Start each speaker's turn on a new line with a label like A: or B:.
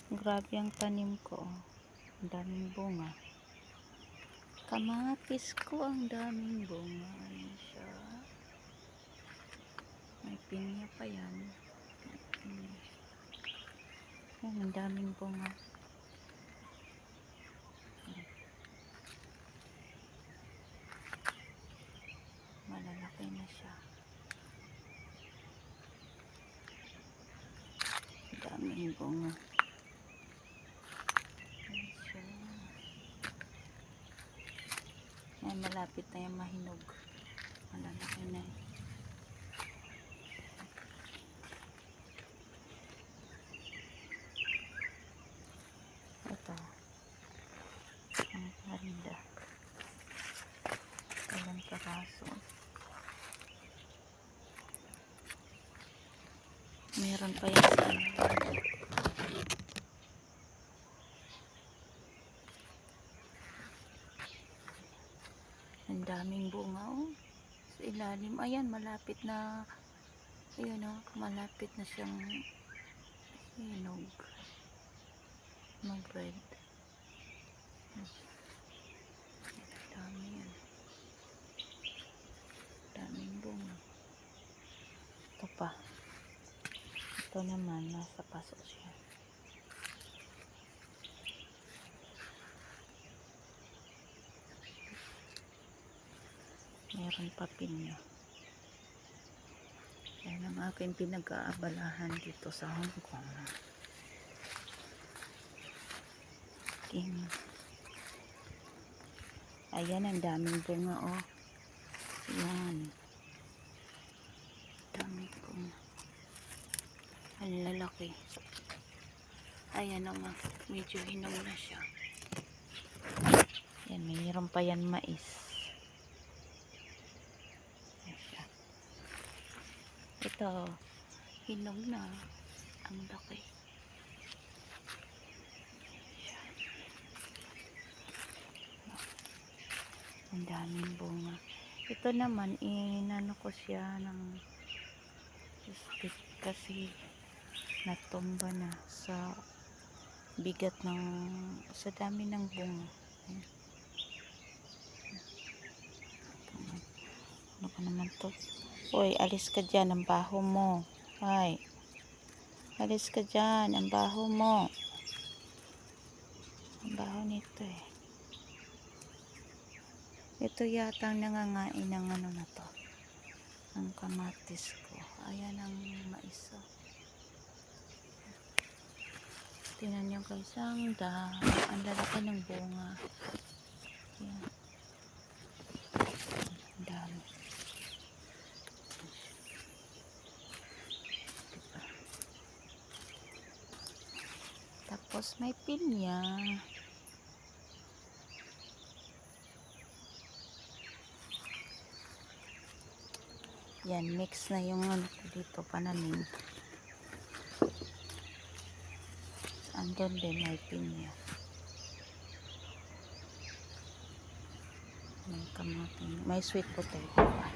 A: Grabe ang tanim ko. Ang daming bunga. Kamatis ko ang daming bunga. Ayan siya. May pinya pa yan. Ayan, ang daming bunga. Malalaki na siya. Ang daming bunga. Ay, malapit na yung mahinog. Malalaki na yun. Ito. Ang ganda. Ilang karaso. Meron pa yan sa ano. Ang daming bunga, oh. Sa ilalim. Ayan, malapit na. Ayan, oh. Malapit na siyang hinog. Mag-red. Dami yan. Daming bunga. Ito pa. Ito naman, nasa paso siya. Meron pa pinya. Yan ang aking pinag-aabalahan dito sa Hong Kong. Ayan, ang daming bunga, oh. Yan. Daming bunga. Ang lalaki. Ayan naman. Medyo hinog na siya. Yan, mayroon pa yan mais. Ito, hinog na. Ang laki. Ang daming bunga. Ito naman, inano ko siya ng stick kasi natumba na sa bigat ng, sa dami ng bunga. Ano ka naman to? Hoy, alis ka dyan, ang baho mo. Ay, alis ka dyan, ang baho mo. Ang baho nito eh. Ito yata ang nangangain ng ano na to. Ang kamatis ko. Ayan ang mais. Tingnan nyo guys, ang lalaki ng bunga. Ayan. Ang dami. Tapos may pinya. Yan, mix na yung ano dito, pananim. Andun din may pinya. May kamating, may sweet potato pa.